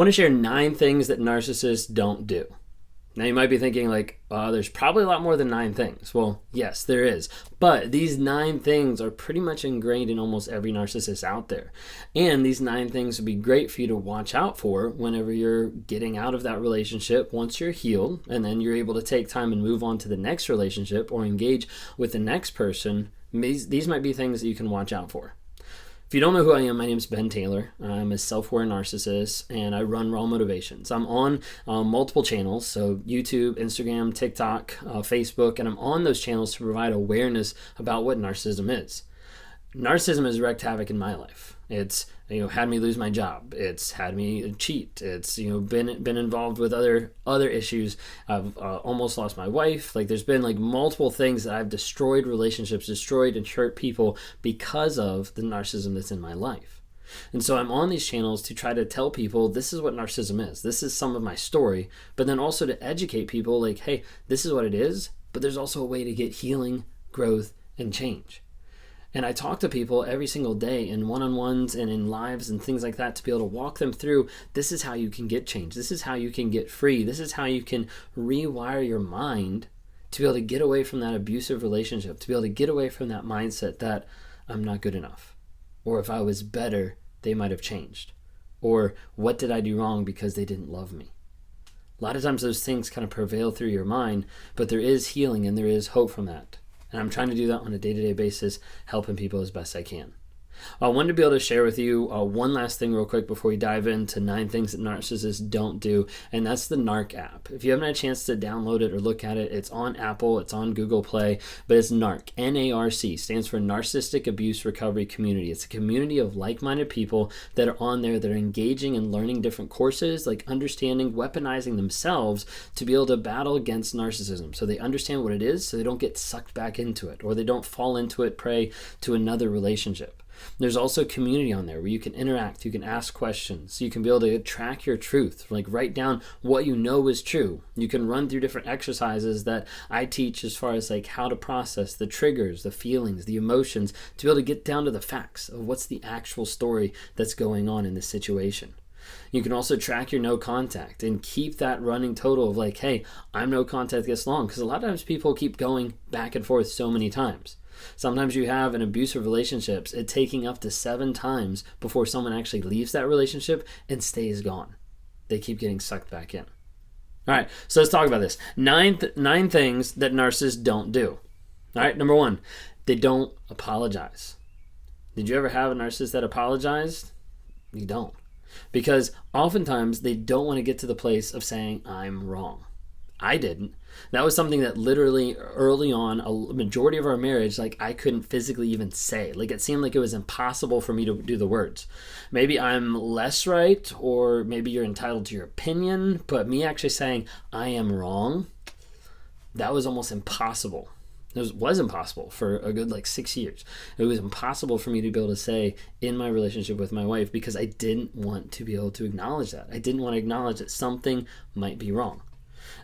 want to share 9 things that narcissists don't do. Now you might be thinking like, there's probably a lot more than 9 things. Well, yes, there is. But these 9 things are pretty much ingrained in almost every narcissist out there. And these 9 things would be great for you to watch out for whenever you're getting out of that relationship once you're healed, and then you're able to take time and move on to the next relationship or engage with the next person. These might be things that you can watch out for. If you don't know who I am, my name is Ben Taylor. I'm a self-aware narcissist, and I run Raw Motivations. I'm on multiple channels, so YouTube, Instagram, TikTok, Facebook, and I'm on those channels to provide awareness about what narcissism is. Narcissism has wreaked havoc in my life. It's had me lose my job. It's had me cheat. It's been involved with other issues. I've almost lost my wife. Like there's been like multiple things that I've destroyed relationships, destroyed and hurt people because of the narcissism that's in my life. And so I'm on these channels to try to tell people this is what narcissism is. This is some of my story, but then also to educate people like, hey, this is what it is, but there's also a way to get healing, growth, and change. And I talk to people every single day in one-on-ones and in lives and things like that to be able to walk them through, this is how you can get change. This is how you can get free. This is how you can rewire your mind to be able to get away from that abusive relationship, to be able to get away from that mindset that I'm not good enough. Or if I was better, they might have changed. Or what did I do wrong because they didn't love me? A lot of times those things kind of prevail through your mind, but there is healing and there is hope from that. And I'm trying to do that on a day-to-day basis, helping people as best I can. I wanted to be able to share with you one last thing real quick before we dive into 9 things that narcissists don't do, and that's the Narc app. If you haven't had a chance to download it or look at it, it's on Apple, it's on Google Play, but it's Narc, N-A-R-C, stands for Narcissistic Abuse Recovery Community. It's a community of like-minded people that are on there that are engaging and learning different courses, like understanding, weaponizing themselves to be able to battle against narcissism. So they understand what it is, so they don't get sucked back into it, or they don't fall into it, prey to another relationship. There's also community on there where you can interact, you can ask questions, you can be able to track your truth, like write down what you know is true. You can run through different exercises that I teach as far as like how to process the triggers, the feelings, the emotions, to be able to get down to the facts of what's the actual story that's going on in this situation. You can also track your no contact and keep that running total of like, hey, I'm no contact this long, because a lot of times people keep going back and forth so many times. Sometimes you have an abusive relationships, it taking up to 7 times before someone actually leaves that relationship and stays gone. They keep getting sucked back in. All right, so let's talk about this. 9 things that narcissists don't do. All right, number 1, they don't apologize. Did you ever have a narcissist that apologized? You don't. Because oftentimes they don't want to get to the place of saying, I'm wrong. I didn't. That was something that literally early on, a majority of our marriage, like I couldn't physically even say. Like it seemed like it was impossible for me to do the words. Maybe I'm less right, or maybe you're entitled to your opinion, but me actually saying I am wrong, that was almost impossible. It was impossible for a good 6 years. It was impossible for me to be able to say in my relationship with my wife because I didn't want to be able to acknowledge that. I didn't want to acknowledge that something might be wrong.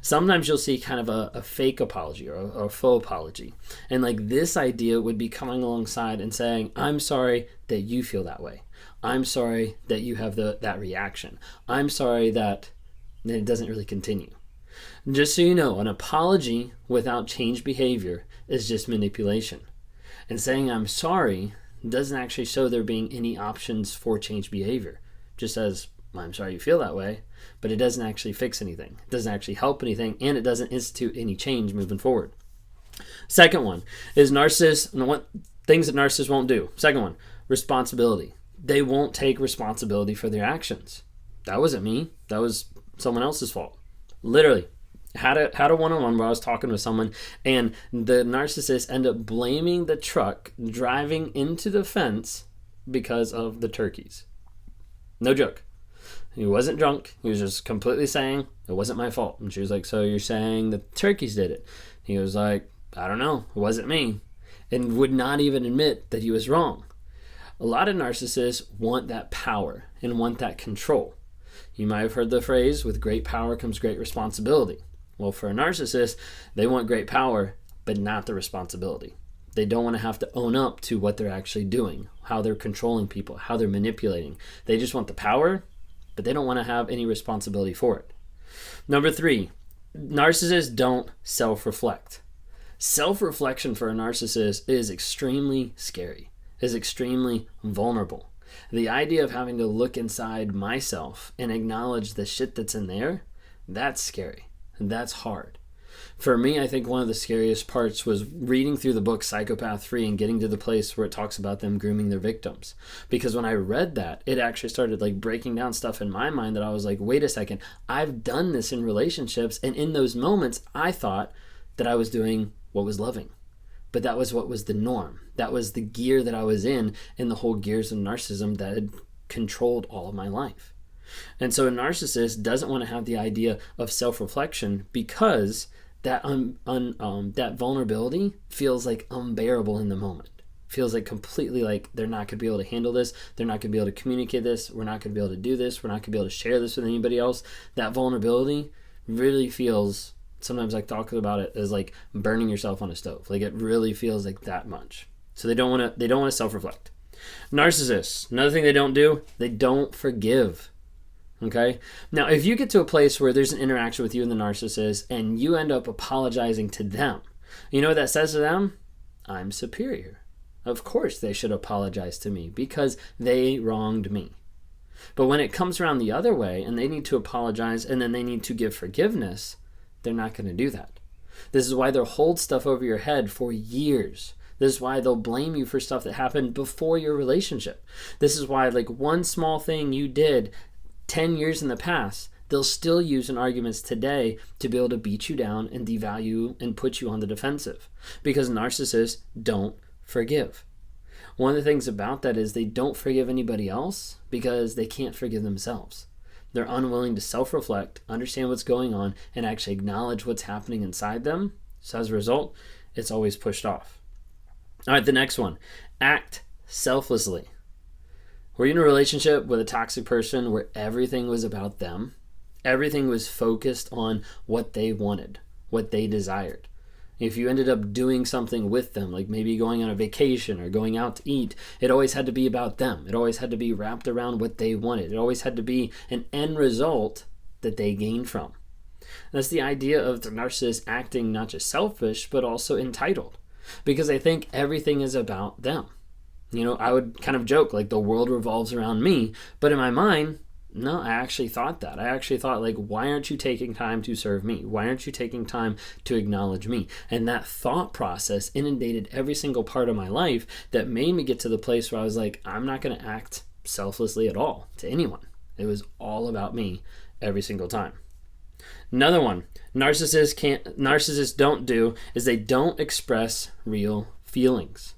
Sometimes you'll see kind of a fake apology or a faux apology. And this idea would be coming alongside and saying, I'm sorry that you feel that way. I'm sorry that you have that reaction. I'm sorry that it doesn't really continue. Just so you know, an apology without changed behavior is just manipulation. And saying I'm sorry doesn't actually show there being any options for change behavior. Just says, I'm sorry you feel that way, but it doesn't actually fix anything. It doesn't actually help anything, and it doesn't institute any change moving forward. Second one is things that narcissists won't do. Second one, responsibility. They won't take responsibility for their actions. That wasn't me. That was someone else's fault. Literally. Had a one-on-one where I was talking with someone, and the narcissist ended up blaming the truck driving into the fence because of the turkeys. No joke. He wasn't drunk. He was just completely saying, it wasn't my fault. And she was like, so you're saying the turkeys did it? He was like, I don't know. It wasn't me. And would not even admit that he was wrong. A lot of narcissists want that power and want that control. You might have heard the phrase, with great power comes great responsibility. Well, for a narcissist, they want great power, but not the responsibility. They don't want to have to own up to what they're actually doing, how they're controlling people, how they're manipulating. They just want the power, but they don't want to have any responsibility for it. Number 3, narcissists don't self-reflect. Self-reflection for a narcissist is extremely scary, is extremely vulnerable. The idea of having to look inside myself and acknowledge the shit that's in there, that's scary. That's hard. For me, I think one of the scariest parts was reading through the book Psychopath 3 and getting to the place where it talks about them grooming their victims. Because when I read that, it actually started like breaking down stuff in my mind that I was like, wait a second, I've done this in relationships. And in those moments, I thought that I was doing what was loving. But that was what was the norm. That was the gear that I was in the whole gears of narcissism that had controlled all of my life. And so a narcissist doesn't want to have the idea of self-reflection because that that vulnerability feels like unbearable in the moment. Feels like completely like they're not going to be able to handle this. They're not going to be able to communicate this. We're not going to be able to do this. We're not going to be able to share this with anybody else. That vulnerability really feels, sometimes I talk about it as like burning yourself on a stove. Like it really feels like that much. So they don't want to self-reflect. Narcissists, another thing they don't do, they don't forgive. Okay? Now, if you get to a place where there's an interaction with you and the narcissist and you end up apologizing to them, you know what that says to them? I'm superior. Of course they should apologize to me because they wronged me. But when it comes around the other way and they need to apologize and then they need to give forgiveness, they're not going to do that. This is why they'll hold stuff over your head for years. This is why they'll blame you for stuff that happened before your relationship. This is why like one small thing you did 10 years in the past, they'll still use in arguments today to be able to beat you down and devalue and put you on the defensive because narcissists don't forgive. One of the things about that is they don't forgive anybody else because they can't forgive themselves. They're unwilling to self-reflect, understand what's going on, and actually acknowledge what's happening inside them. So as a result, it's always pushed off. All right, the next one, act selflessly. Were you in a relationship with a toxic person where everything was about them? Everything was focused on what they wanted, what they desired. If you ended up doing something with them, like maybe going on a vacation or going out to eat, it always had to be about them. It always had to be wrapped around what they wanted. It always had to be an end result that they gained from. That's the idea of the narcissist acting not just selfish, but also entitled, because they think everything is about them. You know, I would kind of joke like the world revolves around me, but in my mind, no, I actually thought that. I actually thought like, why aren't you taking time to serve me? Why aren't you taking time to acknowledge me? And that thought process inundated every single part of my life that made me get to the place where I was like, I'm not going to act selflessly at all to anyone. It was all about me every single time. Another one, narcissists don't do is they don't express real feelings.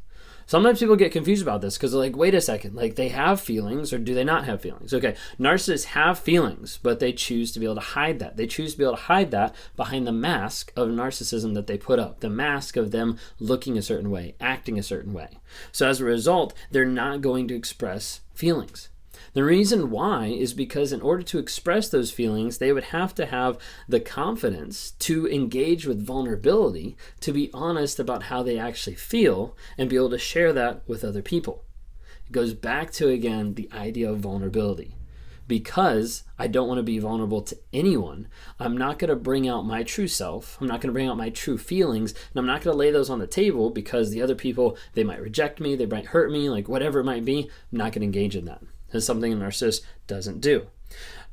Sometimes people get confused about this because they're like, wait a second, like they have feelings or do they not have feelings? Okay, narcissists have feelings, but they choose to be able to hide that. They choose to be able to hide that behind the mask of narcissism that they put up, the mask of them looking a certain way, acting a certain way. So as a result, they're not going to express feelings. The reason why is because in order to express those feelings, they would have to have the confidence to engage with vulnerability, to be honest about how they actually feel, and be able to share that with other people. It goes back to, again, the idea of vulnerability. Because I don't want to be vulnerable to anyone, I'm not going to bring out my true self. I'm not going to bring out my true feelings, and I'm not going to lay those on the table because the other people, they might reject me, they might hurt me, like whatever it might be. I'm not going to engage in that. That's something a narcissist doesn't do.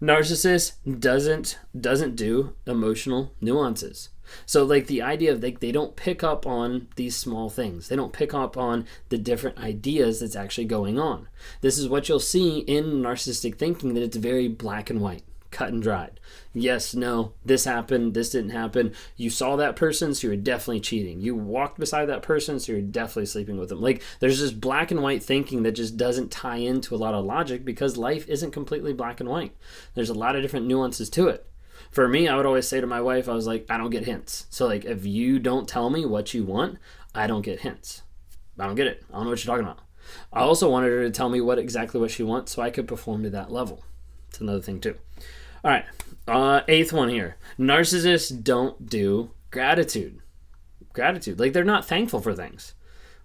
Narcissist doesn't do emotional nuances. So like the idea of they don't pick up on these small things. They don't pick up on the different ideas that's actually going on. This is what you'll see in narcissistic thinking, that it's very black and white, cut and dried. Yes, no, this happened, this didn't happen. You saw that person, so you're definitely cheating. You walked beside that person, so you're definitely sleeping with them. Like there's this black and white thinking that just doesn't tie into a lot of logic because life isn't completely black and white. There's a lot of different nuances to it. For me, I would always say to my wife, I was like, I don't get hints. So like if you don't tell me what you want, I don't get hints. I don't get it. I don't know what you're talking about. I also wanted her to tell me exactly what she wants so I could perform to that level. It's another thing too. All right, 8th one here. Narcissists don't do gratitude. Like they're not thankful for things.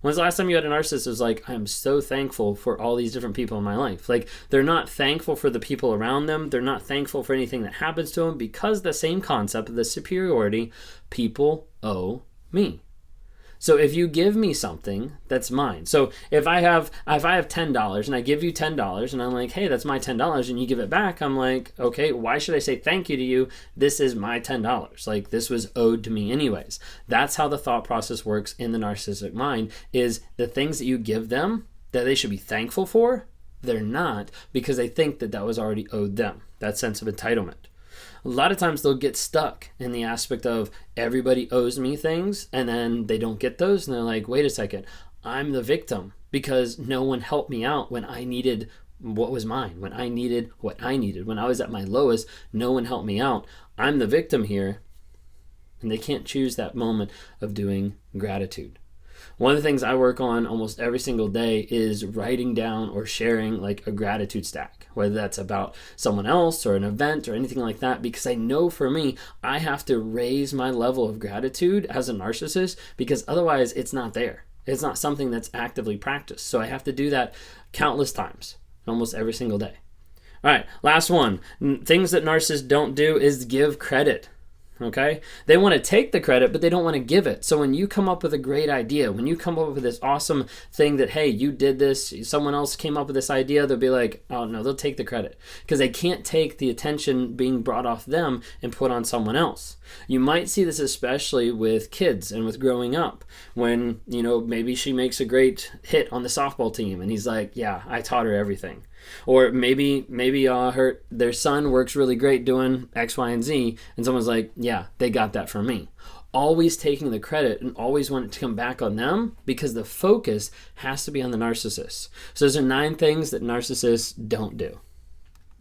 When's the last time you had a narcissist who's like, I'm so thankful for all these different people in my life? Like, they're not thankful for the people around them. They're not thankful for anything that happens to them, because the same concept of the superiority, people owe me. So if you give me something, that's mine. So if I have $10 and I give you $10 and I'm like, hey, that's my $10, and you give it back, I'm like, okay, why should I say thank you to you? This is my $10. Like, this was owed to me anyways. That's how the thought process works in the narcissistic mind, is the things that you give them that they should be thankful for, they're not, because they think that that was already owed them, that sense of entitlement. A lot of times they'll get stuck in the aspect of everybody owes me things, and then they don't get those, and they're like, wait a second, I'm the victim because no one helped me out when I needed what was mine, when I needed what I needed. When I was at my lowest, no one helped me out. I'm the victim here, and they can't choose that moment of doing gratitude. One of the things I work on almost every single day is writing down or sharing like a gratitude stack, whether that's about someone else or an event or anything like that, because I know for me, I have to raise my level of gratitude as a narcissist, because otherwise it's not there. It's not something that's actively practiced. So I have to do that countless times, almost every single day. All right, last one. Things that narcissists don't do is give credit. Okay? They want to take the credit, but they don't want to give it. So when you come up with a great idea, when you come up with this awesome thing that, hey, you did this, someone else came up with this idea, they'll be like, oh no, they'll take the credit, because they can't take the attention being brought off them and put on someone else. You might see this especially with kids and with growing up, when, you know, maybe she makes a great hit on the softball team and he's like, yeah, I taught her everything. Or maybe their son works really great doing X, Y, and Z, and someone's like, yeah, they got that from me. Always taking the credit and always want it to come back on them, because the focus has to be on the narcissist. So those are 9 things that narcissists don't do.